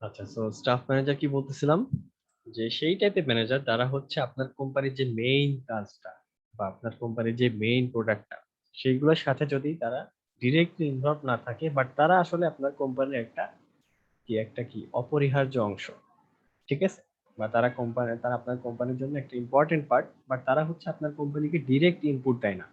আচ্ছা, so staff manager কি বলতেছিলাম, যে সেই টাইপের ম্যানেজার যারা হচ্ছে আপনার কোম্পানির যে মেইন কাজটা বা আপনার কোম্পানির যে মেইন প্রোডাক্টটা সেইগুলোর সাথে যদি তারা ডিরেক্টলি ইনভলভ না থাকে, বাট তারা আসলে আপনার কোম্পানির একটা অপরিহার্য অংশ, ঠিক আছে, বা তারা আপনার কোম্পানির জন্য একটা ইম্পর্টেন্ট পার্ট, বাট তারা হচ্ছে আপনার কোম্পানিকে ডিরেক্ট ইনপুট দেয় না।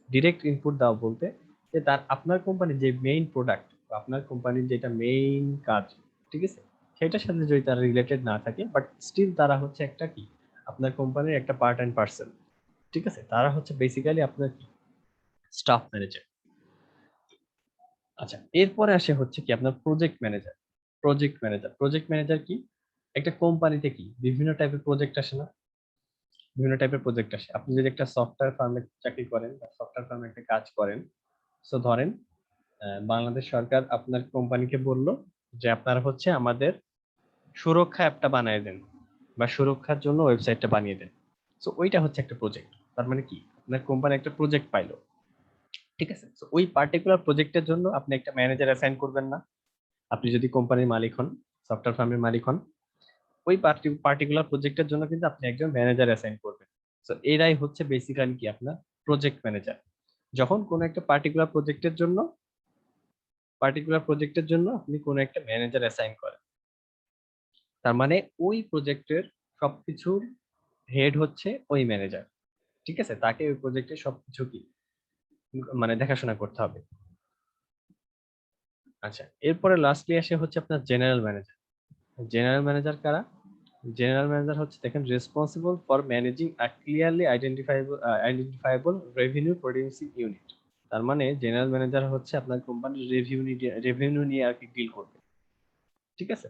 ডিরেক্ট ইনপুট দাও বলতে যে আপনার কোম্পানির যে মেইন প্রোডাক্ট বা আপনার কোম্পানির যেটা মেইন কাজ, ঠিক আছে, সেটার সাথে যদি তারা রিলেটেড না থাকে, বাট স্টিল তারা হচ্ছে আপনার কোম্পানির একটা পার্ট অ্যান্ড পার্সেল, ঠিক আছে, তারা হচ্ছে বেসিক্যালি আপনার স্টাফ ম্যানেজার। আচ্ছা, এরপরে আসে হচ্ছে কি আপনার প্রজেক্ট ম্যানেজার। প্রজেক্ট ম্যানেজার কি, একটা কোম্পানিতে কি বিভিন্ন টাইপের প্রজেক্ট আসে না, বিভিন্ন টাইপের প্রজেক্ট আসে। আপনি যদি একটা সফটওয়্যার ফার্মে চাকরি করেন বা সফটওয়্যার ফার্মে একটা কাজ করেন, সো ধরেন বাংলাদেশ সরকার আপনার কোম্পানিকে বলল যে আপনারা হচ্ছে আমাদের সুরক্ষা অ্যাপটা বানিয়ে দেন বা সুরক্ষার জন্য ওয়েবসাইটটা বানিয়ে দেন। সো ওইটা হচ্ছে একটা প্রজেক্ট। তার মানে কি, আপনার কোম্পানি একটা প্রজেক্ট পাইলো, ঠিক আছে। সো ওই পার্টিকুলার প্রজেক্টের জন্য আপনি একটা ম্যানেজার অ্যাসাইন করবেন না। আপনি যদি কোম্পানির মালিক হন, সফটওয়্যার ফার্মের মালিক হন, ওই পার্টিকুলার প্রজেক্টের জন্য কিন্তু আপনি একজন ম্যানেজার অ্যাসাইন করবেন। সো এরাই হচ্ছে বেসিক্যালি কি আপনার প্রজেক্ট ম্যানেজার। যখন কোনো একটা পার্টিকুলার প্রজেক্টের জন্য আপনি কোনো একটা ম্যানেজার অ্যাসাইন করেন, তার মানে ওই প্রজেক্টের সবকিছুর হেড হচ্ছে ওই ম্যানেজার, ঠিক আছে। তাকে ওই প্রজেক্টের সবকিছু মানে দেখাশোনা করতে হবে। আচ্ছা, এরপরে লাস্টলি আসে হচ্ছে আপনার জেনারেল ম্যানেজার। জেনারেল ম্যানেজার কারা? জেনারেল ম্যানেজার হচ্ছে দেখেন responsible for managing a clearly identifiable revenue producing unit. তার মানে জেনারেল ম্যানেজার হচ্ছে আপনার কোম্পানির রেভিনিউ নিয়ে আর কি ডিল করবে, ঠিক আছে।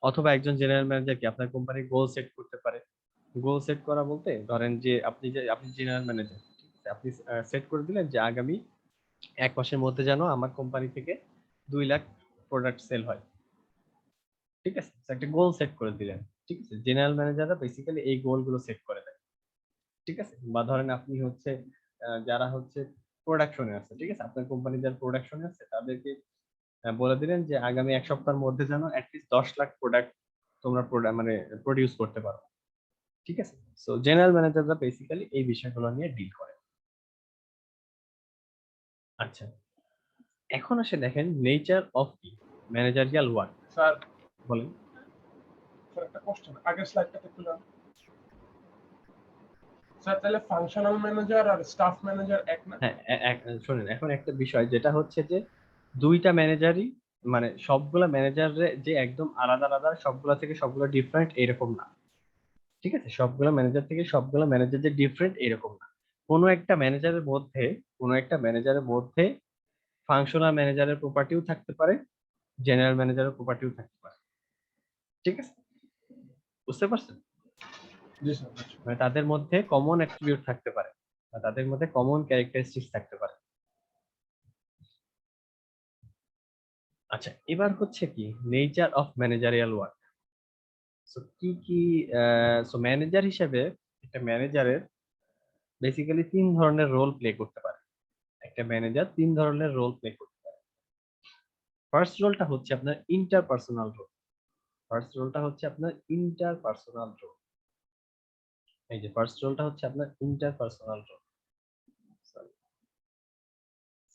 অথবা একজন জেনারেল ম্যানেজার কি আপনার কোম্পানির গোল সেট করতে পারে। গোল সেট করা বলতে ধরেন যে আপনি জেনারেল ম্যানেজার, ঠিক আছে, আপনি সেট করে দিলেন যে আগামী 1 মাসের মধ্যে যেন আমার কোম্পানি থেকে 2 লাখ প্রোডাক্ট সেল হয়, ঠিক আছে। So, একটা গোল সেট করে দিলেন, ঠিক আছে। জেনারেল ম্যানেজাররা বেসিক্যালি এই গোল গুলো সেট করে দেয়, ঠিক আছে। বা ধরেন আপনি হচ্ছে যারা হচ্ছে প্রোডাকশনে আছে, ঠিক আছে, আপনার কোম্পানি যারা প্রোডাকশনে আছে তাদেরকে বলে দিলেন যে আগামী 1 সপ্তাহের মধ্যে যেন অ্যাটলিস্ট 10 লাখ প্রোডাক্ট তোমরা মানে প্রডিউস করতে পারো, ঠিক আছে। সো জেনারেল ম্যানেজাররা বেসিক্যালি এই বিষয়গুলো নিয়ে ডিল করে। আচ্ছা, এখন আসে দেখেন nature of managerial work. Sir বলেন। স্যার একটা কোশ্চেন আগের স্লাইডটাতে খুললাম স্যার, তাহলে ফাংশনাল ম্যানেজার আর স্টাফ ম্যানেজার এক না? হ্যাঁ, শোনেন, এখন একটা বিষয় যেটা হচ্ছে যে দুইটা ম্যানেজারই, মানে সবগুলা ম্যানেজার যে একদম আলাদা আলাদা সবগুলা থেকে সবগুলা ডিফারেন্ট এরকম না, ঠিক আছে। সবগুলা ম্যানেজার থেকে সবগুলা ম্যানেজার যে ডিফারেন্ট এরকম না। কোনো একটা ম্যানেজারের মধ্যে কোনো একটা ম্যানেজারের মধ্যে ফাংশনাল ম্যানেজারের প্রপার্টিও থাকতে পারে, জেনারেল ম্যানেজারের প্রপার্টিও থাকতে পারে, ঠিক আছে। বুঝতে পারছেন? জি স্যার। মানে তাদের মধ্যে কমন অ্যাট্রিবিউট থাকতে পারে বা তাদের মধ্যে কমন ক্যারেক্টারিস্টিক্স থাকতে পারে। আচ্ছা, এবার হচ্ছে কি nature of managerial work. So কি কি সো ম্যানেজার হিসেবে একটা ম্যানেজারের বেসিক্যালি 3 ধরনের রোল প্লে করতে পারে। একটা ম্যানেজার 3 ধরনের রোল প্লে করতে পারে। ফার্স্ট রোলটা হচ্ছে আপনার ইন্টারপার্সোনাল রোল। ফার্স্ট রোলটা হচ্ছে আপনার ইন্টারপার্সোনাল রোল। এই যে ফার্স্ট রোলটা হচ্ছে আপনার ইন্টারপার্সোনাল রোল।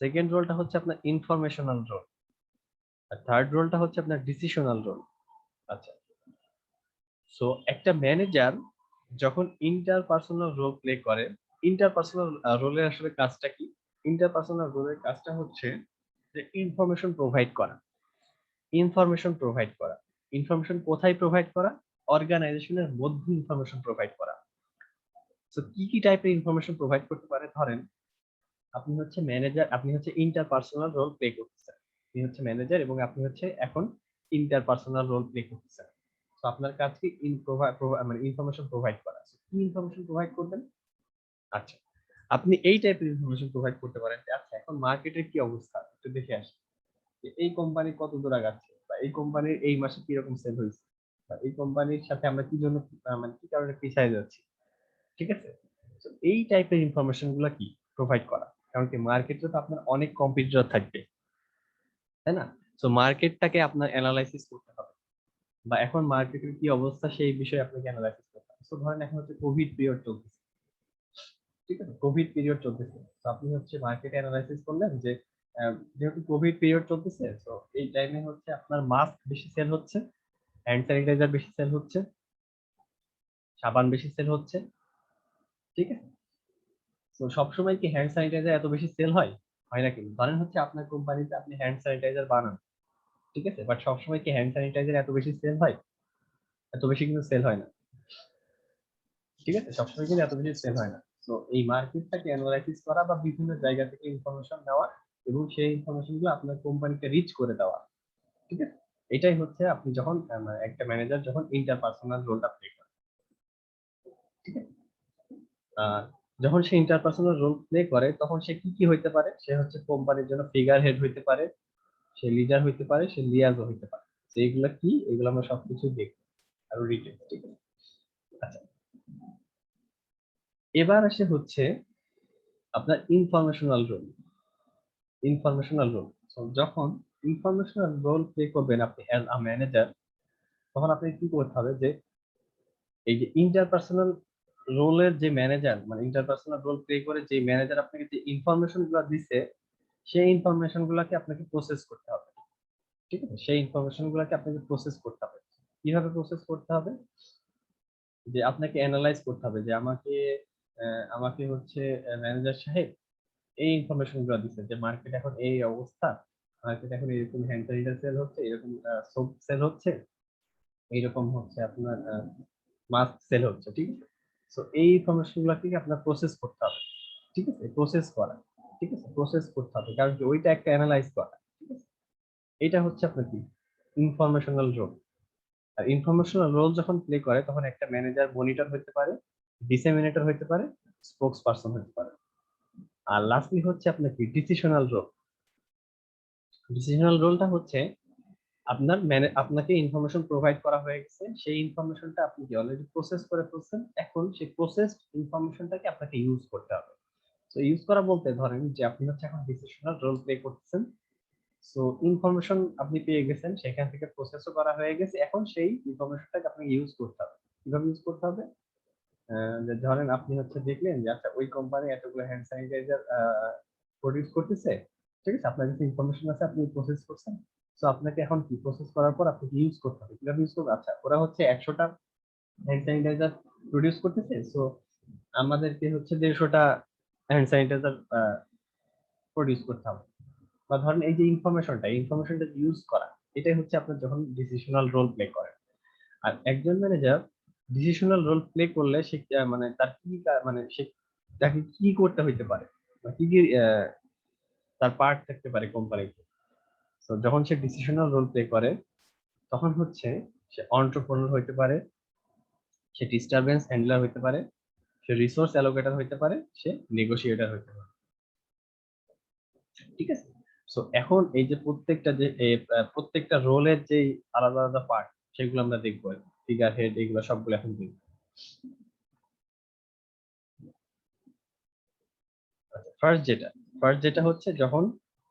সেকেন্ড রোলটা হচ্ছে আপনার ইনফরমেশনাল রোল। আর থার্ড রোলটা হচ্ছে আপনার ডিসিশনাল রোল। আচ্ছা, সো একটা ম্যানেজার যখন ইন্টারপার্সোনাল রোল প্লে করে, ইন্টারপার্সোনাল রোলের আসলে কাজটা কি? ইন্টারপার্সোনাল রোলের কাজটা হচ্ছে যে ইনফরমেশন প্রোভাইড করা। ইনফরমেশন প্রোভাইড করা। ইনফরমেশন কোথায় প্রোভাইড করা? অর্গানাইজেশনের মধ্যে ইনফরমেশন প্রোভাইড করা। সো কি কি টাইপের ইনফরমেশন প্রোভাইড করতে পারে? ধরেন আপনি হচ্ছে ম্যানেজার, আপনি হচ্ছে ইন্টারপার্সোনাল রোল প্লে করতেছেন। আপনি হচ্ছে ম্যানেজার এবং আপনি হচ্ছে এখন ইন্টারপার্সোনাল রোল প্লে করতেছেন। তো আপনার কাজ কি মানে ইনফরমেশন প্রোভাইড করা। So, কি ইনফরমেশন প্রোভাইড করবেন? আচ্ছা, আপনি এই টাইপের ইনফরমেশন প্রোভাইড করতে পারেন যে আচ্ছা এখন মার্কেটের কি অবস্থা একটু দেখে আসি, যে এই কোম্পানি কত দূর আগাচ্ছে বা এই কোম্পানির এই মাসে কি রকম সেল হয়েছে বা এই কোম্পানির সাথে আমরা কি জন্য মানে কি কারণে পিছায় যাচ্ছি, ঠিক আছে। তো এই টাইপের ইনফরমেশন গুলা কি প্রোভাইড করা, কারণ কি মার্কেটে তো আপনার অনেক কম্পিটিটর থাকবে, তাই না? তো মার্কেটটাকে আপনার অ্যানালাইসিস করতে হবে। বা এখন মার্কেটের কি অবস্থা সেই বিষয়ে আপনাকে অ্যানালাইসিস করতে হবে। তো ধরেন এখন হচ্ছে কোভিড পিরিয়ড চলতেছে, ঠিক আছে, কোভিড পিরিয়ড চলতেছে, তো আপনি হচ্ছে মার্কেটে অ্যানালাইসিস করলেন যে যেহেতু কোভিড পিরিয়ড চলতেছে, তো এই টাইমে হচ্ছে আপনার মাস্ক বেশি সেল হচ্ছে, হ্যান্ড স্যানিটাইজার বেশি সেল হচ্ছে, সাবান বেশি সেল হচ্ছে, ঠিক আছে। তো সবসময় কি হ্যান্ড স্যানিটাইজার এত বেশি সেল হয়? হয় না। কিন্তু ধরেন হচ্ছে আপনার কোম্পানিতে আপনি হ্যান্ড স্যানিটাইজার বানান, ঠিক আছে, বাট সবসময় কি হ্যান্ড স্যানিটাইজার এত বেশি সেল হয়? এত বেশি কিন্তু সেল হয় না, ঠিক আছে, সবসময় কিন্তু এত বেশি সেল হয় না। তো এই মার্কেটটাকে অ্যানালাইসিস করা বা বিভিন্ন জায়গা থেকে ইনফরমেশন নেওয়া এবং সেই ইনফরমেশন গুলো আপনার কোম্পানিকে রিচ করে দেওয়া, ঠিক আছে, এটাই হচ্ছে আপনি যখন একটা ম্যানেজার যখন ইন্টারপার্সোনাল রোলটা প্লে করে, ঠিক আছে। আহ, যখন সে ইন্টারপার্সোনাল রোল প্লে করে তখন সে কি কি হইতে পারে? সে হচ্ছে কোম্পানির জন্য ফিগার হেড হইতে পারে, সে লিডার হইতে পারে, সে লিয়াজও হইতে পারে। তো এইগুলা কি, এগুলো আমরা সবকিছু দেখবো আরো ডিটেইলস, ঠিক আছে। আচ্ছা, এবার আসে হচ্ছে আপনার ইনফরমেশনাল রোল। ইনফরমেশনাল রোল, যখন ইনফরমেশনাল রোল প্লে করবেন আপনি অ্যাজ আ ম্যানেজার, তখন আপনি কি করতে হবে যে এই যে ইন্টারপার্সোনাল রোলের যে ম্যানেজার, মানে ইন্টারপার্সোনাল রোল প্লে করে যে ম্যানেজার আপনাকে যে ইনফরমেশন গুলো দিচ্ছে, সেই ইনফরমেশন গুলাকে আপনাকে প্রসেস করতে হবে, ঠিক আছে। সেই ইনফরমেশন গুলাকে আপনাকে প্রসেস করতে হবে। কিভাবে প্রসেস করতে হবে? যে আপনাকে অ্যানালাইজ করতে হবে যে আমাকে হচ্ছে ম্যানেজার সাহেব এই ইনফরমেশন গুলো দিচ্ছে যে মার্কেট এখন এই অবস্থা, মার্কেট এখন এরকম হ্যান্ড স্যানিটাইজার সেল হচ্ছে, এরকম সোপ সেল হচ্ছে, এইরকম হচ্ছে আপনার মাস্ক সেল হচ্ছে, ঠিক আছে। তো এই ইনফরমেশন গুলোকে আপনার প্রসেস করতে হবে, ঠিক আছে, প্রসেস করা, ঠিক আছে, প্রসেস করতে হবে, কারণ কি ওইটা একটা অ্যানালাইজ করা, ঠিক আছে। এটা হচ্ছে আপনার কি ইনফরমেশনাল রোল। আর ইনফরমেশনাল রোল যখন প্লে করে তখন একটা ম্যানেজার মনিটর হতে পারে, ডিসেমিনেটর হতে পারে, স্পোক্স পারসন হতে পারে। আর লাস্টলি হচ্ছে আপনার কি ডিসিশনাল রোল। ডিসিশনাল রোলটা হচ্ছে আপনাকে ইনফরমেশন প্রোভাইড করা হয়ে গেছে, সেই ইনফরমেশনটা আপনি কি অলরেডি প্রসেস করে ফেলছেন, এখন সেই প্রসেসড ইনফরমেশনটাকে আপনাকে ইউজ করতে হবে। তো ইউজ করা বলতে ধরেন যে আপনি হচ্ছে এখন ডিসিশনাল রোল প্লে করতেছেন। সো ইনফরমেশন আপনি পেয়ে গেছেন, সেখান থেকে প্রসেসও করা হয়ে গেছে, এখন সেই ইনফরমেশনটাকে আপনাকে ইউজ করতে হবে। কিভাবে ইউজ করতে হবে? যে ধরেন আপনি হচ্ছে দেখলেন যে আচ্ছা ওই কোম্পানি এতগুলো হ্যান্ড স্যানিটাইজার প্রডিউস করতেছে, ঠিক আছে, আপনার কাছে ইনফরমেশন আছে, আপনি প্রসেস করছেন। তো আপনাকে এখন কি প্রসেস করার পর আপনাকে ইউজ করতে হবে। কিভাবে ইউজ করবে? আচ্ছা, ওরা হচ্ছে 100টা হ্যান্ড স্যানিটাইজার প্রডিউস করতেছে, সো আমাদেরকে হচ্ছে 150টা হ্যান্ড স্যানিটাইজার প্রডিউস করতে হবে। বা ধরেন এই যে ইনফরমেশনটা ইউজ করা, এটাই হচ্ছে আপনার যখন ডিসিশনাল রোল প্লে করে। আর একজন ম্যানেজার ডিসিশনাল রোল প্লে করলে সে মানে তার কি মানে সে তাকে কি করতে হইতে পারে বা কি কি তার পার্ট থাকতে পারে কোম্পানিতে। তো যখন সে ডিসিশনাল রোল প্লে করে তখন হচ্ছে সে অন্টারপ্রেনার হইতে পারে, সে ডিস্টারবেন্স হ্যান্ডলার হইতে পারে, সে রিসোর্স অ্যালোকেটর হইতে পারে, সে নেগোশিয়েটর হইতে পারে, ঠিক আছে। সো এখন এই যে প্রত্যেকটা রোলের যে আলাদা আলাদা পার্ট, সেগুলো আমরা দেখবো, ফিগার হেড, এগুলো সবগুলো এখন দেখবো। ফার্স্ট যেটা হচ্ছে যখন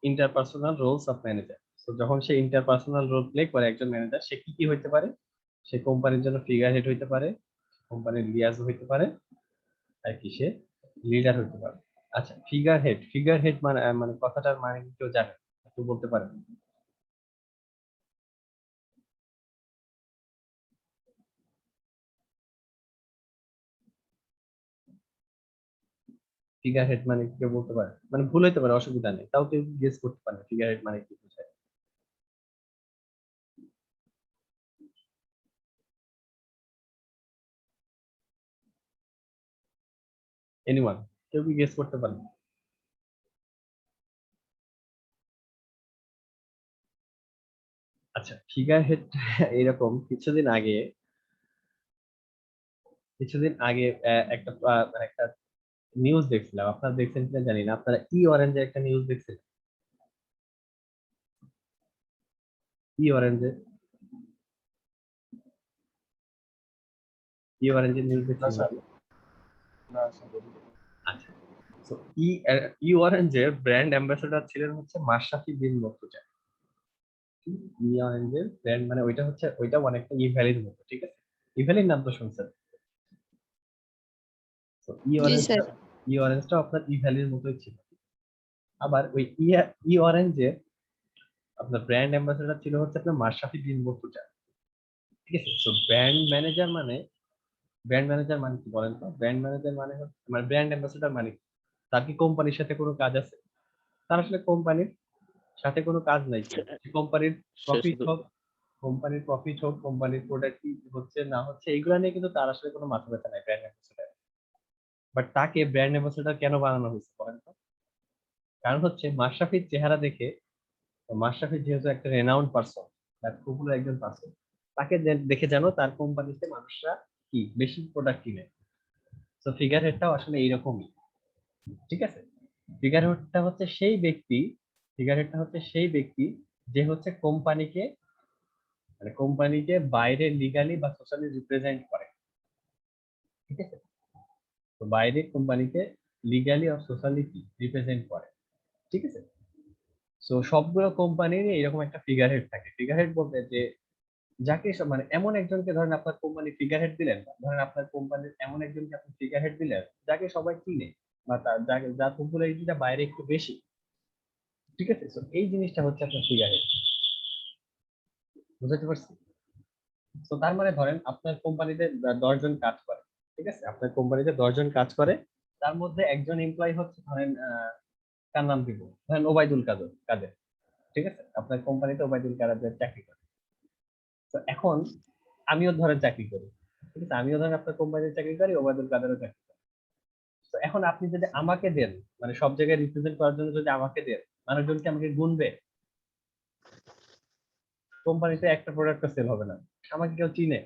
ইন্টারপার্সোনাল রোলস অফ ম্যানেজার। তো যখন সে ইন্টারপার্সোনাল রোল প্লে করে একজন ম্যানেজার, সে কি কি হইতে পারে? সে কোম্পানির জন্য ফিগার হেড হইতে পারে, কোম্পানির লিয়াজ হইতে পারে, আর কি সে লিডার হইতে পারে। আচ্ছা, ফিগার হেড মানে মানে কথাটার মানে কি কেউ জানে? একটু বলতে পারেন। ফিগার হেড মানে কি কেউ বলতে পারে? মানে ভুল হইতে পারে, অসুবিধা নেই, তাও কেউ গেস করতে পারে ফিগার হেড মানে কি বোঝায়। এনিওয়ান, কেউ কি গেস করতে পারে? আচ্ছা, ফিগার হেড এরকম কিছুদিন আগে মানে একটা নিউজ দেখছিলাম, আপনারা দেখছেন কিনা জানি না। আপনারা অরেঞ্জের একটা নিউজ দেখছেন? অরেঞ্জের অরেঞ্জের নিউজ না দেখছিলেন স্যার, নাকি? না স্যার। আচ্ছা, তো অরেঞ্জের ব্র্যান্ড অ্যাম্বাসেডর ছিলেন হচ্ছে মাশরাফি বিন মুর্তজা, ই অরেঞ্জের ব্র্যান্ড মানে ওইটা হচ্ছে ওইটা অনেকটা ই ভ্যালির মতো, ঠিক আছে? ই ভ্যালির নাম তো শুনছেন। তো জি স্যার। ই অরেঞ্জটা আপনার ই ভ্যালির মতোই ছিল। আবার ওই ই অরেঞ্জে আপনার ব্র্যান্ড অ্যাম্বাসেডর ছিল হচ্ছে আপনার মাশরাফি বিন মুর্তজা, ঠিক আছে? তো ব্র্যান্ড ম্যানেজার মানে কি বলেন তো? ব্র্যান্ড ম্যানেজার মানে হচ্ছে মানে ব্র্যান্ড অ্যাম্বাসেডর মানে কি? তার কি কোম্পানির সাথে কোনো কাজ আছে? তার আসলে কোম্পানির সাথে কোনো কাজ নাই। কোম্পানির সে প্রফিট শুধু হোক, কোম্পানির প্রোডাক্ট কি হচ্ছে না হচ্ছে এইগুলা নিয়ে কিন্তু তার আসলে কোনো মাথা ব্যথা নাই ব্র্যান্ড অ্যাম্বাসেডর। বাট তাকে ব্র্যান্ড অ্যাম্বাসেডর কেন বানানো হয়েছে বলেন তো? কারণ হচ্ছে মাশরাফির চেহারা দেখে, মাশরাফি যেহেতু একটা রেনাউন্ড পারসন, তার পপুলার একজন পারসন, তাকে দেখে যেন তার কোম্পানিতে মানুষরা কি বেশি প্রোডাক্ট কিনে। তো ফিগার হেডটাও আসলে এইরকমই, ঠিক আছে? ফিগার হেডটা হচ্ছে সেই ব্যক্তি ফিগার হেডটা হচ্ছে সেই ব্যক্তি যে হচ্ছে কোম্পানিকে বাইরে লিগালি বা সোশ্যালি রিপ্রেজেন্ট করে, ঠিক আছে? তো বাইরে কোম্পানিকে লিগালি আর সোশ্যালি রিপ্রেজেন্ট করে, ঠিক আছে? তো সবগুলো কোম্পানির এরকম একটা ফিগার হেড থাকে। ফিগার হেড বলতে যে যাকে মানে এমন একজনকে ধরেন আপনার কোম্পানি ফিগার হেড দিলেন, ধরেন আপনার কোম্পানির এমন একজনকে আপনি ফিগার হেড দিলেন যাকে সবাই চিনে বা যার পপুলারিটিটা বাইরে একটু বেশি, ঠিক আছে? তো এই জিনিসটা হচ্ছে আপনার ফিগার হেড, বুঝতে পারছি? তো তার মানে ধরেন আপনার কোম্পানিতে 10 জন কাজ করে, ঠিক আছে? আপনার কোম্পানিতে 10 জন কাজ করে, তার মধ্যে একজন এমপ্লয়ি হচ্ছে ধরেন কার নাম দিব, ধরেন ওবায়দুল কাদের, ঠিক আছে? আপনার কোম্পানিতে ওবায়দুল কাদের চাকরি করে। তো এখন আমিও ধরেন চাকরি করি, ঠিক আছে? আমিও ধরেন আপনার কোম্পানিতে চাকরি করি, ওবায়দুল কাদেরও চাকরি করি। তো এখন আপনি যদি আমাকে দেন, মানে সব জায়গায় রিপ্রেজেন্ট করার জন্য যদি আমাকে দেন, মানুষজন কি আমাকে গুনবে? কোম্পানিতে একটা প্রোডাক্টও সেল হবে না, আমাকে কেউ চিনে?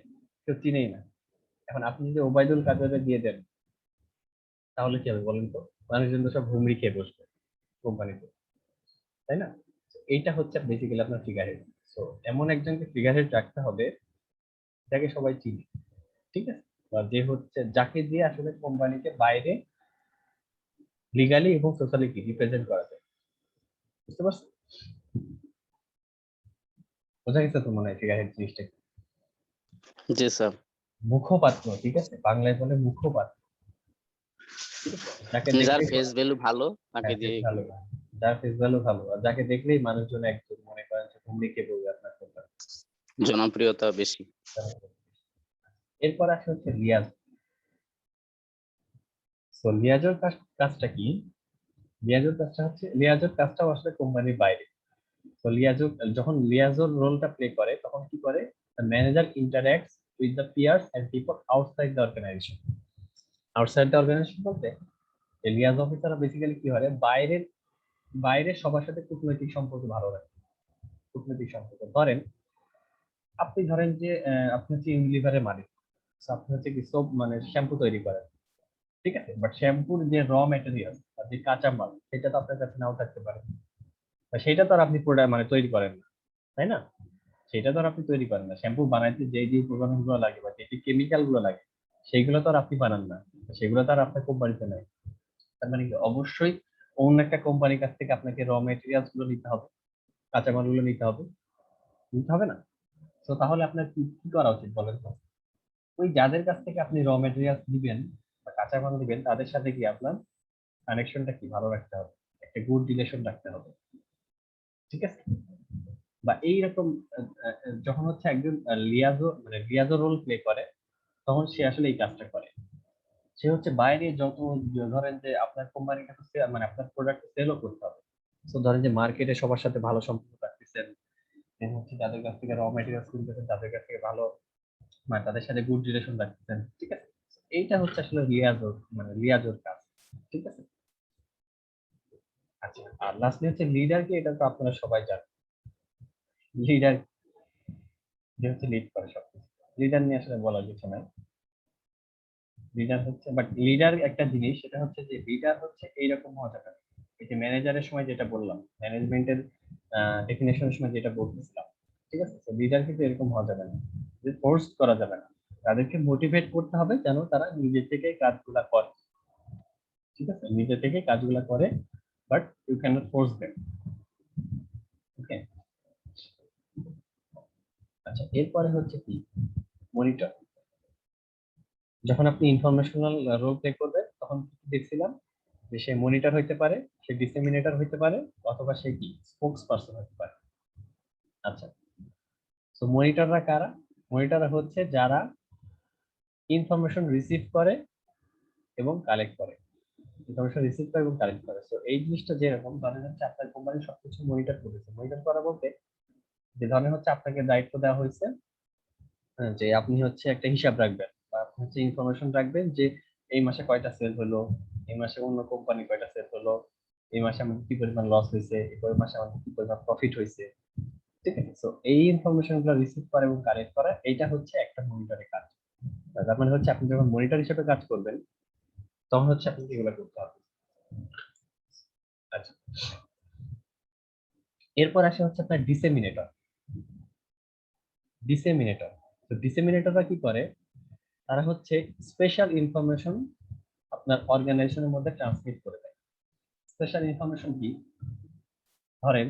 কেউ চিনেই না। এখন আপনি যদি ওবায়দুল কাদেরকে দিয়ে দেন তাহলে কি হবে বলেন তো? মানুষজন তো সব হুমড়ি খেয়ে বসবে কোম্পানিতে, তাই না? এইটা হচ্ছে বেসিক্যালি আপনার ফিগার হেড। তো এমন একজনকে ফিগার হেড রাখতে হবে যাকে সবাই চিনে, ঠিক আছে? বা যে হচ্ছে যাকে দিয়ে আসলে কোম্পানিকে বাইরে লিগালি এবং সোশ্যালি কি রিপ্রেজেন্ট করা যায়, বুঝতে পারছো? বোঝা গেছে তো মনে হয় ফিগার হেড জিনিসটা কি? জি স্যার। মুখপাত্র, ঠিক আছে? বাংলায় বলে মুখপাত্র, ঠিক আছে? যাকে যার দেখলেই ফেস ভ্যালু ভালো তাকে ফেস দিয়ে ভালো, যার ফেস ভ্যালু ভালো, আর যাকে দেখলেই মানুষজন একদম মনে করেন যে হুমড়ি খেয়ে পড়বে আপনার কোম্পানি। জনপ্রিয়তা বেশি। এরপর আসে হচ্ছে লিয়াজ। তো কাজটা কি? লিয়াজোর কাজটাও আসলে কোম্পানির বাইরে। তো যখন লিয়াজোর রোলটা প্লে করে তখন কি করে? Manager interacts with the peers and people outside the organisation. Outside the organisation বলতে লিয়াজ অফিসাররা বেসিক্যালি কি করে, বাইরের সবার সাথে কূটনৈতিক সম্পর্ক ভালো রাখে। কূটনৈতিক সম্পর্ক ধরেন, আপনি ধরেন যে আপনি হচ্ছে ইউনিলিভারের মালিক। So, আপনি হচ্ছে কি সোপ মানে শ্যাম্পু তৈরি করেন, ঠিক আছে? বাট শ্যাম্পুর যে র ম্যাটেরিয়াল বা যে কাঁচা মাল সেটা তো আপনার কাছে নাও থাকতে পারে, বা সেটা তো আর আপনি প্রোডাক্ট মানে তৈরি করেন না, তাই না? সেটা তো আর আপনি তৈরি করেন না। শ্যাম্পু বানাইতে যে যে উপাদানগুলো লাগে বা যে যে কেমিক্যাল গুলো লাগে সেইগুলো তো আর আপনি বানান না, সেগুলো তো আর আপনার কোম্পানিতে নাই। তার মানে কি অবশ্যই অন্য একটা কোম্পানির কাছ থেকে আপনাকে র মেটেরিয়ালস গুলো নিতে হবে, কাঁচামালগুলো নিতে হবে না? তো তাহলে আপনার কি কি করা উচিত বলেন তো? ওই যাদের কাছ থেকে আপনি র মেটেরিয়ালস দিবেন বা কাঁচামাল দিবেন তাদের সাথে কি আপনার কানেকশনটা কি ভালো রাখতে হবে, একটা গুড রিলেশন রাখতে হবে, ঠিক আছে? বা এইরকম যখন হচ্ছে একজন লিয়াজো রোল প্লে করে তখন সে আসলে এই কাজটা করে। সে হচ্ছে বাইরে যত ধরেন যে আপনার কোম্পানির কাছে মানে আপনার প্রোডাক্ট সেলও করতে হবে। তো ধরেন যে মার্কেটে সবার সাথে ভালো সম্পর্ক রাখতেছেন, দেন হচ্ছে যাদের কাছ থেকে র মেটেরিয়ালস কিনতেছেন তাদের কাছ থেকে ভালো মানে তাদের সাথে গুড রিলেশন রাখতেছেন, ঠিক আছে? এইটা হচ্ছে আসলে লিয়াজোর কাজ, ঠিক আছে? আচ্ছা, আর লাস্টলি হচ্ছে লিডার কি, এটা তো আপনারা সবাই জানেন। লিডার যে হচ্ছে লিড করে সবকিছু, লিডার নিয়ে আসলে বলার কিছু নাই। লিডার হচ্ছে বাট লিডার একটা জিনিস, সেটা হচ্ছে যে লিডার হচ্ছে এইরকম হওয়া যাবে না। এই যে ম্যানেজারের সময় যেটা বললাম, ম্যানেজমেন্টের ডেফিনেশনের সময় যেটা বলতেছিলাম, ঠিক আছে? তো লিডার কিন্তু এরকম হওয়া যাবে না, যে ফোর্স করা যাবে না। তাদেরকে মোটিভেট করতে হবে যেন তারা নিজে থেকে কাজগুলা করে, ঠিক আছে? নিজে থেকে কাজগুলা করে, but you cannot force them, okay? আচ্ছা, এরপরে হচ্ছে কি মনিটর। যখন আপনি ইনফরমেশনাল রোল প্লে করবেন তখন কি দেখছিলাম যে সে মনিটর হইতে পারে, সে ডিসেমিনেটর হইতে পারে, অথবা সে কি স্পোকস পারসন হতে পারে। আচ্ছা, তো মনিটররা কারা? মনিটররা হচ্ছে যারা ইনফরমেশন রিসিভ করে এবং কালেক্ট করে। ইনফরমেশন রিসিভ করে এবং কালেক্ট করে। তো এই জিনিসটা যেরকম ধরেন হচ্ছে আপনার কোম্পানি সবকিছু মনিটর করেছে। মনিটর করা বলতে যে ধরেন হচ্ছে আপনাকে দায়িত্ব দেওয়া হয়েছে যে আপনি হচ্ছে একটা হিসাব রাখবেন বা আপনি হচ্ছে ইনফরমেশন রাখবেন যে এই মাসে কয়টা সেল হলো, এই মাসে অন্য কোম্পানি কয়টা সেল হলো, এই মাসে আমাদের কি পরিমাণ লস হয়েছে, এই মাসে আমাদের কি পরিমাণ প্রফিট হয়েছে। ঠিক আছে, তো এই ইনফরমেশন গুলো রিসিভ করা এবং কালেক্ট করা এটা হচ্ছে একটা মনিটরের কাজ। তার মানে হচ্ছে আপনি যখন মনিটর হিসেবে কাজ করবেন তখন হচ্ছে আপনাকে এগুলো করতে হবে। আচ্ছা, এরপর আসে হচ্ছে আপনার ডিসেমিনেটর। ডিসেমিনেটর, তো ডিসেমিনেটররা কি করে? তারা হচ্ছে স্পেশাল ইনফরমেশন আপনার অর্গানাইজেশনের মধ্যে ট্রান্সমিট করে দেয়। স্পেশাল ইনফরমেশন কি? ধরেন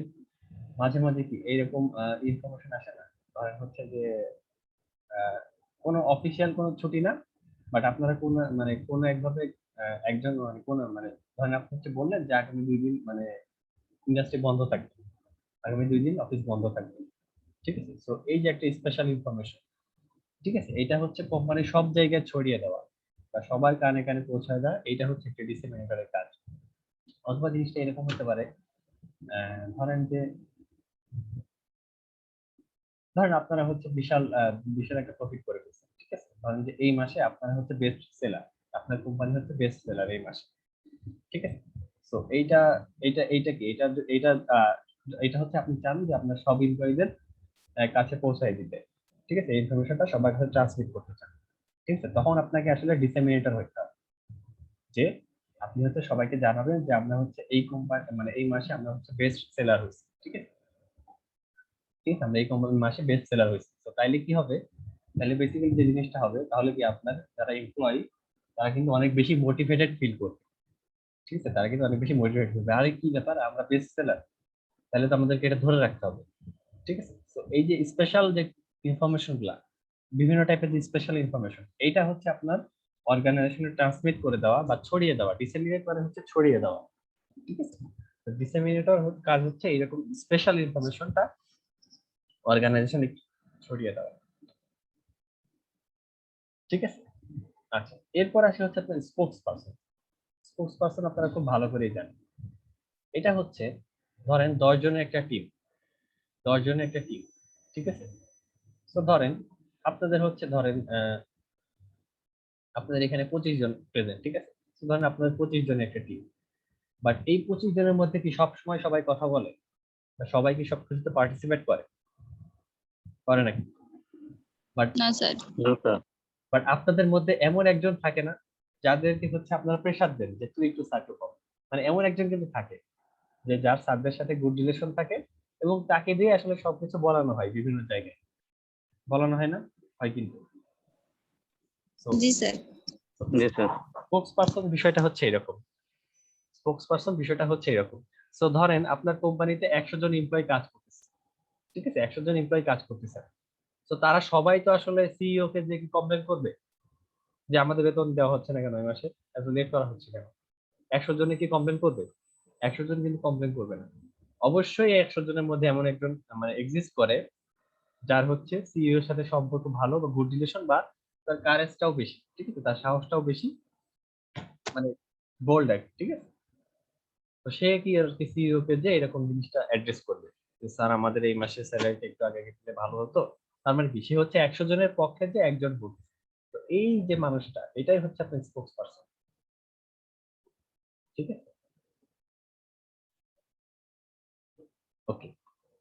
মাঝে মাঝে কি এইরকম ইনফরমেশন আসে না, ধরেন হচ্ছে যে কোনো অফিসিয়াল কোনো ছুটি না, বাট আপনারা কোন মানে কোন একভাবে একজন মানে কোন মানে ধরেন আপনি হচ্ছে বললেন যে আগামী 2 দিন মানে ইন্ডাস্ট্রি বন্ধ থাকবে, আগামী 2 দিন অফিস বন্ধ থাকবে। ঠিক আছে, তো এই যে একটা স্পেশাল ইনফরমেশন, ঠিক আছে, এটা হচ্ছে কোম্পানি সব জায়গায় ছড়িয়ে দেওয়া বা সবার কানে কানে পৌঁছায় দেওয়া, এটা হচ্ছে একটা ডিসেমিনেটরের কাজ। অথবা জিনিসটা এরকম হতে পারে, ধরেন যে ধরেন আপনারা হচ্ছে বিশাল বিশাল একটা প্রফিট করে ফেলছেন। ঠিক আছে, ধরেন যে এই মাসে আপনারা হচ্ছে বেস্ট সেলার, আপনার কোম্পানি হচ্ছে বেস্ট সেলার এই মাসে। ঠিক আছে, তো এইটা এইটা এইটা কি এটা এটা এটা হচ্ছে আপনি চান যে আপনার সব এমপ্লয়ীদের কাছে পৌঁছায় দিতে। ঠিক আছে, এই ইনফরমেশনটা সবার কাছে ট্রান্সমিট করতে চান। ঠিক আছে, তখন আপনাকে আসলে ডিসেমিনেটর হতে হবে, যে আপনি হচ্ছে সবাইকে জানাবেন যে আমরা হচ্ছে এই কোম্পানি মানে এই মাসে আমরা হচ্ছে বেস্ট সেলার হয়েছি। ঠিক আছে, ঠিক আছে, আমরা এই কোম্পানি মাসে বেস্ট সেলার হয়েছি। তো তাইলে কি হবে? তাহলে বেসিক্যালি যে জিনিসটা হবে তাহলে কি আপনার যারা এমপ্লয়ি তারা কিন্তু অনেক বেশি মোটিভেটেড ফিল করবে। ঠিক আছে, তারা কিন্তু অনেক বেশি মোটিভেট করবে, আরে কি ব্যাপার আমরা বেস্ট সেলার, তাহলে তো আমাদেরকে এটা ধরে রাখতে হবে। ঠিক আছে, তো এই যে স্পেশাল যে ইনফরমেশন গুলা, বিভিন্ন টাইপের যে স্পেশাল ইনফরমেশন, এইটা হচ্ছে আপনার অর্গানাইজেশনে ট্রান্সমিট করে দেওয়া বা ছড়িয়ে দেওয়া। ডিসেমিনেট মানে হচ্ছে ছড়িয়ে দেওয়া। ঠিক আছে, তো ডিসেমিনেটর কাজ হচ্ছে এইরকম স্পেশাল ইনফরমেশনটা অর্গানাইজেশনে ছড়িয়ে দেওয়া। ঠিক আছে, আচ্ছা, এরপর আসে হচ্ছে আপনার স্পোক্স পারসন। স্পোক্স পারসন আপনারা খুব ভালো করেই জানেন, এটা হচ্ছে ধরেন 10 জনের একটা টিম, 10 জনের একটা টিম। ঠিক আছে, তো ধরেন আপনাদের হচ্ছে ধরেন আপনাদের এখানে 25 জন প্রেজেন্ট। ঠিক আছে, তো ধরেন আপনাদের 25 জনের একটা টিম, বাট এই 25 জনের মধ্যে কি সব সময় সবাই কথা বলে বা সবাই কি সবকিছুতে পার্টিসিপেট করে? করে নাকি? বাট না স্যার। বাট আপনাদের মধ্যে এমন একজন থাকে না যাদেরকে হচ্ছে আপনারা প্রেসার দেন যে তুই একটু সার্কেল কর। মানে এমন একজন কিন্তু থাকে যে যার স্যারদের সাথে গুড রিলেশন থাকে এবং তাকে দিয়ে আসলে সবকিছু বলানো হয়, বিভিন্ন জায়গায় বলানো হয় না, হয় কিন্তু। জি স্যার। জি স্যার। স্পোক্স পারসন বিষয়টা হচ্ছে এরকম। স্পোক্স পারসন বিষয়টা হচ্ছে এরকম। সো ধরেন আপনার কোম্পানিতে 100 জন এমপ্লয়ি কাজ করতেছে। ঠিক আছে, 100 জন এমপ্লয়ি কাজ করতেছে। তো তারা সবাই তো আসলে সিইও কে যে কমপ্লেন করবে যে আমাদের বেতন দেওয়া হচ্ছে না কেন, এই মাসে এত লেট করা হচ্ছে কেন? 100 জনে কি কমপ্লেন করবে? 100 জন কিন্তু কমপ্লেন করবে না। অবশ্যই 100 জনের মধ্যে এমন একজন মানে এক্সিস্ট করে যার হচ্ছে সিইও এর সাথে সম্পর্ক ভালো বা গুড রিলেশন, বা তার কারেজটাও বেশি। ঠিক আছে, তার সাহসটাও বেশি, মানে বোল্ড আর কি। ঠিক আছে, তো সে কি আর কি সিইও কে যে এরকম জিনিসটা অ্যাড্রেস করবে যে স্যার আমাদের এই মাসে স্যালারিটা একটু আগে দিলে ভালো হতো। তার মানে কি সে হচ্ছে 100 জনের পক্ষে যে একজন বলছে। তো এই যে মানুষটা, এটাই হচ্ছে আপনার স্পোক্স পারসন। ঠিক আছে, ওকে।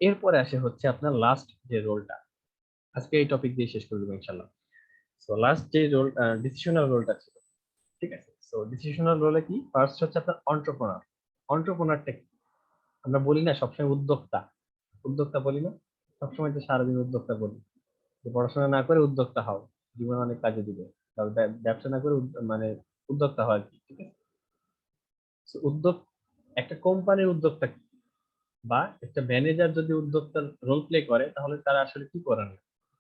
এরপরে আসে হচ্ছে আপনার লাস্ট যে রোলটা, আজকে এই টপিক দিয়ে শেষ করে দেবো ইনশাল্লাহ। সো লাস্ট যে রোল ডিসিশনাল রোলটা ছিল। ঠিক আছে, সো ডিসিশনাল রোলে কি ফার্স্ট হচ্ছে আপনার অন্টারপ্রেনার। অন্টারপ্রেনারটা কি? আমরা বলি না সবসময় উদ্যোক্তা, উদ্যোক্তা বলি না সবসময়, তো সারাদিন উদ্যোক্তা বলি যে পড়াশোনা না করে উদ্যোক্তা হও, জীবনে অনেক কাজে দিবে। তাহলে ব্যবসা না করে মানে উদ্যোক্তা হয় আর কি। ঠিক আছে, So, উদ্যোগ একটা কোম্পানির উদ্যোক্তা বা একটা ম্যানেজার যদি উদ্যোক্তার রোল প্লে করে তাহলে তারা আসলে কি করেন?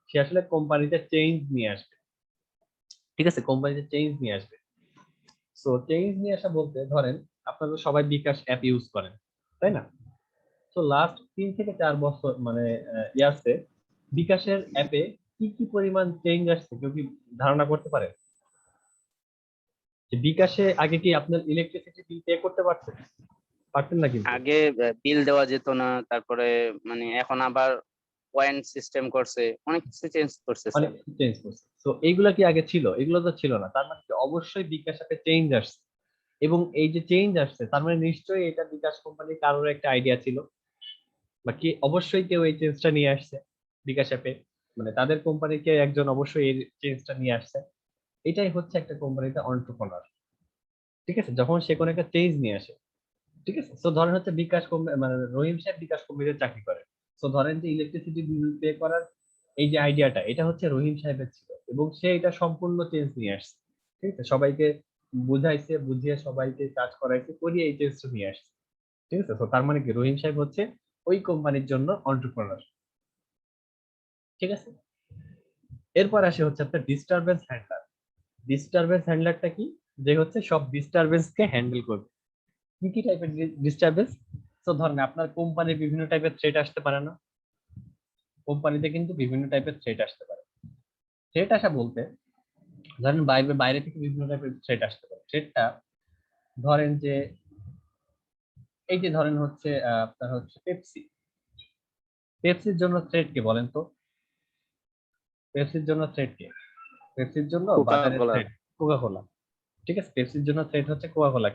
সে আসলে কোম্পানিতে চেঞ্জ নিয়ে আসবে। ঠিক আছে, কোম্পানিতে চেঞ্জ নিয়ে আসবে। সো চেঞ্জ নিয়ে আসা বলতে ধরেন আপনারা তো সবাই বিকাশ অ্যাপ ইউজ করেন, তাই না? তো লাস্ট 3 থেকে 4 বছর মানে ইয়ার্সে বিকাশের অ্যাপে কি কি পরিমাণ চেঞ্জ আসছে কেউ কি ধারণা করতে পারে? যে বিকাশে আগে কি আপনার ইলেকট্রিসিটি বিল পে করতে পারতেন না কিন্তু আগে বিল দেওয়া যেত না, তারপরে মানে এখন আবার পয়েন্ট সিস্টেম করছে, অনেক কিছু চেঞ্জ করছে অনেক স্যার। চেঞ্জ করছে। তো এইগুলা কি আগে ছিল? এগুলো তো ছিল না, তার মানে কি অবশ্যই বিকাশ অ্যাপে চেঞ্জ আসছে। এবং এই যে চেঞ্জ আসছে তার মানে নিশ্চয়ই এটা বিকাশ কোম্পানির কারোর একটা আইডিয়া ছিল, বা কি অবশ্যই কেউ এই চেঞ্জটা নিয়ে আসছে বিকাশ অ্যাপে, মানে তাদের কোম্পানিকে একজন অবশ্যই এই চেঞ্জটা নিয়ে আসছে। এটাই হচ্ছে একটা কোম্পানিতে অন্টারপ্রেনার। ঠিক আছে, যখন সে কোনো একটা চেঞ্জ নিয়ে আসে। ঠিক আছে, তো ধরেন হচ্ছে বিকাশ মানে রহিম সাহেব বিকাশ কোম্পানিতে চাকরি করে। তো ধরেন যে ইলেকট্রিসিটি বিল পে করার এই যে আইডিয়াটা, এটা হচ্ছে রহিম সাহেবের ছিল এবং সে এটা সম্পূর্ণ চেঞ্জ নিয়ে আসছে। ঠিক আছে, সবাইকে বুঝাইছে, বুঝিয়ে সবাইকে কাজ করাইছে, করিয়ে এই চেঞ্জটা নিয়ে আসছে। ঠিক আছে, তো তার মানে কি রহিম সাহেব হচ্ছে ওই কোম্পানির জন্য অন্টারপ্রেনার। ঠিক আছে, এরপর আসে হচ্ছে আপনার ডিস্টারবেন্স হ্যান্ডলার। ডিস্টারবেন্স হ্যান্ডলারটা কি? যে হচ্ছে সব ডিস্টারবেন্স কে হ্যান্ডেল করবে। কি কি টাইপের ডিস্টারবেন্স? তো ধরেন আপনার কোম্পানির বিভিন্ন টাইপের থ্রেট আসতে পারে না? কোম্পানিতে কিন্তু বিভিন্ন টাইপের থ্রেট আসতে পারে। থ্রেট আসা বলতে ধরেন বাইরে বাইরে থেকে বিভিন্ন টাইপের থ্রেট আসতে পারে। থ্রেটটা ধরেন যে এই যে ধরেন হচ্ছে আপনার হচ্ছে পেপসি। পেপসির জন্য থ্রেট কে বলেন তো? পেপসির জন্য থ্রেট কে? পেপসির জন্য কোকা বাজারের কোলা। থ্রেট কোকা কোলা। ঠিক আছে, পেপসির জন্য থ্রেট হচ্ছে কোকা কোলা।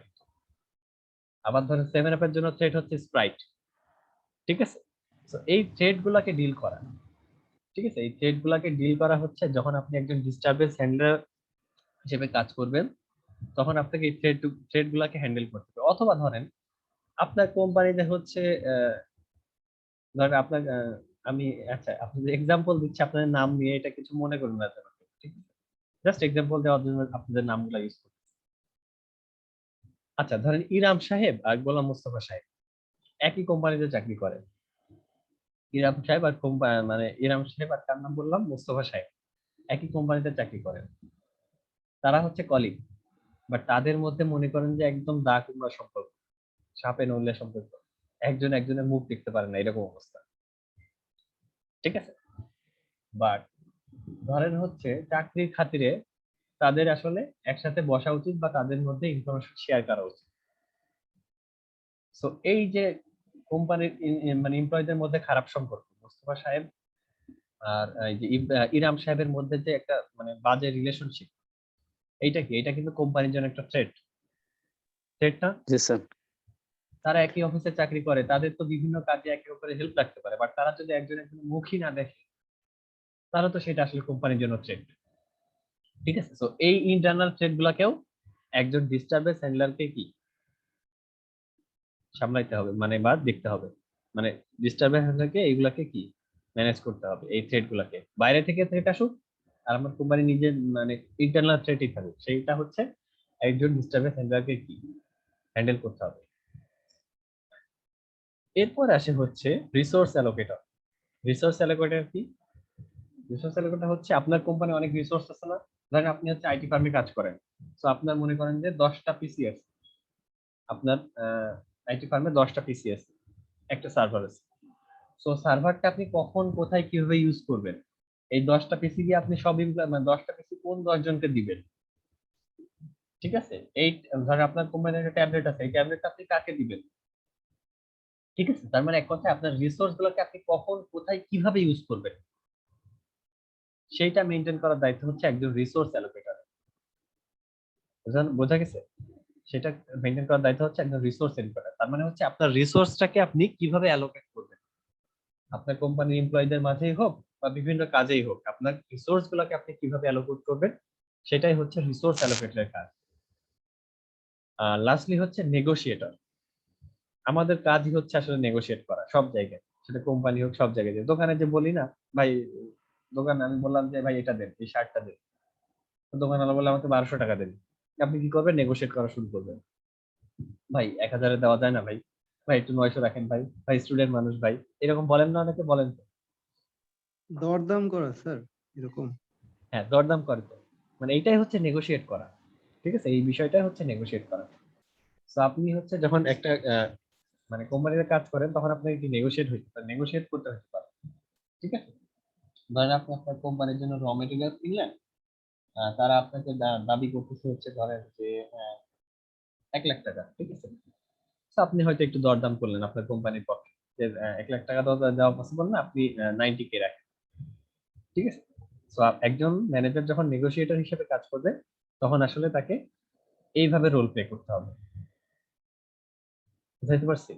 আবার ধরেন সেভেন আপের জন্য থ্রেট হচ্ছে স্প্রাইট। ঠিক আছে, তো এই থ্রেড গুলাকে ডিল করা। ঠিক আছে, এই থ্রেড গুলাকে ডিল করা হচ্ছে যখন আপনি একজন ডিস্টারবেন্স হ্যান্ডলার হিসেবে কাজ করবেন, তখন আপনাকে এই থ্রেড গুলাকে হ্যান্ডেল করতে হবে। অথবা ধরেন আপনার কোম্পানিতে হচ্ছে ধরেন আপনার আমি আচ্ছা আপনাদের এক্সাম্পল দিচ্ছি, আপনাদের নাম নিয়ে এটা কিছু মনে করবেন না যেন। ঠিক আছে, জাস্ট এক্সাম্পল দেওয়ার জন্য আপনাদের নামগুলো ইউজ করছি। আচ্ছা ধরেন ইরাম সাহেব আর গোলাম মোস্তফা সাহেব একই কোম্পানিতে চাকরি করেন। ইরাম সাহেব আর মানে ইরাম সাহেব আর কার নাম বললাম, মোস্তফা সাহেব, একই কোম্পানিতে চাকরি করেন। তারা হচ্ছে কলিগ, বাট তাদের মধ্যে মনে করেন যে একদম দা কুমড়া সম্পর্ক, সাপে নড়লে সম্পর্ক, একজন একজনের মুখ দেখতে পারে না, এরকম অবস্থা। ঠিক আছে, বাট ধরেন হচ্ছে চাকরির খাতিরে তাদের আসলে একসাথে বসা উচিত বা তাদের মধ্যে ইনফরমেশন শেয়ার করা উচিত। সো এই যে কোম্পানির মানে এমপ্লয়ীদের মধ্যে খারাপ সম্পর্ক, মোস্তফা সাহেব আর এই যে ইরাম সাহেবের মধ্যে যে একটা মানে বাজে রিলেশনশিপ, এইটা কি? এটা কিন্তু কোম্পানির জন্য একটা থ্রেট। থ্রেট না? জি স্যার। তারা একই অফিসে চাকরি করে, তাদের তো বিভিন্ন কাজে একে অপরের হেল্প রাখতে পারে, বাট তারা যদি একজন একজনের মুখই না দেখে, তাহলে তো সেটা আসলে কোম্পানির জন্য থ্রেট। ঠিক আছে, তো এই ইন্টারনাল থ্রেট গুলাকেও একজন ডিস্টারবেন্স হ্যান্ডলারকে কি সামলাইতে হবে, মানে বা দেখতে হবে। মানে ডিস্টারবেন্স হ্যান্ডলারকে এইগুলাকে কি ম্যানেজ করতে হবে, এই থ্রেট গুলাকে। বাইরে থেকে থ্রেট আসুক আর আমার কোম্পানি নিজের মানে ইন্টারনাল থ্রেটই থাকুক, সেইটা হচ্ছে একজন ডিস্টারবেন্স হ্যান্ডলারকে কি হ্যান্ডেল করতে হবে। এরপর আসে হচ্ছে রিসোর্স অ্যালোকেটর। রিসোর্স অ্যালোকেটর কি? রিসোর্স অ্যালোকেটর হচ্ছে আপনার কোম্পানি অনেক রিসোর্স আছে না? ধরেন আপনি হচ্ছে আইটি ফার্মে কাজ করেন, তো আপনার মনে করেন যে 10টা পিসি আছে। আপনার আইটি ফার্মে 10টা পিসি আছে, একটা সার্ভার আছে। সো সার্ভারটা আপনি কখন কোথায় কিভাবে ইউজ করবেন, এই 10টা পিসি দিয়ে আপনি সব মানে 10টা পিসি কোন 10 জনকে দিবেন? ঠিক আছে, এই ধরেন আপনার কোম্পানির একটা ট্যাবলেট আছে, এই ট্যাবলেটটা আপনি কাকে দিবেন? ঠিক আছে, তার মানে এক কথায় আপনার রিসোর্স গুলোকে আপনি কখন কোথায় কিভাবে ইউজ করবেন, সেইটা মেনটেন করার দায়িত্ব হচ্ছে একজন রিসোর্স অ্যালোকেটর। বোঝা গেছে? সেটা মেনটেন করার দায়িত্ব হচ্ছে একজন রিসোর্স অ্যালোকেটর। তার মানে হচ্ছে আপনার রিসোর্সটাকে আপনি কিভাবে অ্যালোকেট করবেন, আপনার কোম্পানির এমপ্লয়ীদের মাঝেই হোক বা বিভিন্ন কাজেই হোক, আপনার রিসোর্স গুলোকে আপনি কিভাবে অ্যালোকেট করবেন, সেটাই হচ্ছে রিসোর্স অ্যালোকেটরের কাজ। আর লাস্টলি হচ্ছে নেগোশিয়েটর। আমাদের কাজই হচ্ছে আসলে নেগোশিয়েট করা সব জায়গায়, সেটা কোম্পানি হোক, সব জায়গায়। দোকানে যে বলি না ভাই, দোকানে আমি বললাম যে ভাই এটা দেন, এই শার্টটা দেন, দোকানওয়ালা বলে আমাকে 1200 টাকা দেন, আপনি কি করবেন? নেগোশিয়েট করা শুরু করবেন। ভাই 1000-এ দেওয়া যায় না ভাই, ভাই একটু 900 রাখেন ভাই, ভাই স্টুডেন্ট মানুষ ভাই, এরকম বলেন না অনেকে? বলেন তো। দরদাম করা স্যার এরকম। হ্যাঁ, দরদাম করে তো, মানে এইটাই হচ্ছে নেগোশিয়েট করা। ঠিক আছে, এই বিষয়টাই হচ্ছে নেগোশিয়েট করা। তো আপনি হচ্ছে যখন একটা মানে কোম্পানিতে কাজ করেন তখন আপনাকে কি নেগোশিয়েট হইতে পারে, নেগোশিয়েট করতে হতে পারে। ঠিক আছে, ধরেন আপনি আপনার কোম্পানির জন্য র মেটেরিয়াল কিনলেন, তারা আপনাকে দাবি করতেছে হচ্ছে ধরেন যে 1 লাখ টাকা। ঠিক আছে, তো আপনি হয়তো একটু দরদাম করলেন আপনার কোম্পানির পক্ষে যে 1 লাখ টাকা দেওয়া পসিবল না, আপনি 90K রাখেন। ঠিক আছে, তো একজন ম্যানেজার যখন নেগোশিয়েটর হিসেবে কাজ করবে তখন আসলে তাকে এইভাবে রোল প্লে করতে হবে। বুঝাইতে পারছি?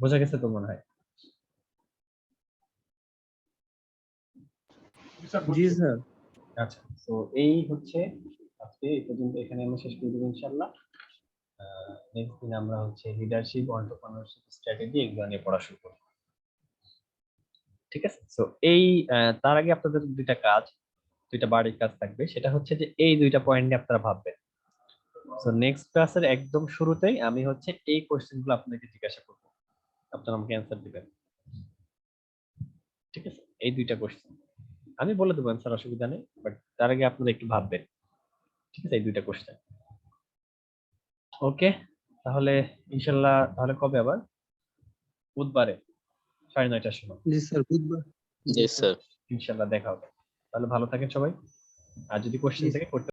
বোঝা গেছে তো মনে হয়। জি স্যার, জি স্যার। আচ্ছা, তো এই হচ্ছে আজকে এই পর্যন্ত, এখানে আমরা শেষ করে দেবো ইনশাল্লাহ। নেক্সট দিন আমরা হচ্ছে লিডারশিপ, এন্টারপ্রেনারশিপ স্ট্র্যাটেজি এগুলো নিয়ে পড়া শুরু করব। ঠিক আছে, তো এই তার আগে আপনাদের দুইটা বাড়ির কাজ থাকবে, সেটা হচ্ছে যে এই দুইটা পয়েন্ট নিয়ে আপনারা ভাববেন। তো নেক্সট ক্লাসের একদম শুরুতেই আমি হচ্ছে এই কোশ্চেন গুলো আপনাকে জিজ্ঞাসা করবো, আপনারা আমাকে অ্যান্সার দিবেন। ঠিক আছে, এই দুইটা কোশ্চেন আমি বলে দেবো অ্যান্সার, অসুবিধা নেই, বাট তার আগে আপনারা একটু ভাববেন। ঠিক আছে, এই দুইটা কোশ্চেন। ওকে, তাহলে ইনশাল্লাহ, তাহলে কবে আবার? বুধবারে 9:30টার সময় জি স্যার, বুধবার। জি স্যার। ইনশাল্লাহ দেখা হবে। তাহলে ভালো থাকেন সবাই, আর যদি কোশ্চেন জি থেকে করতে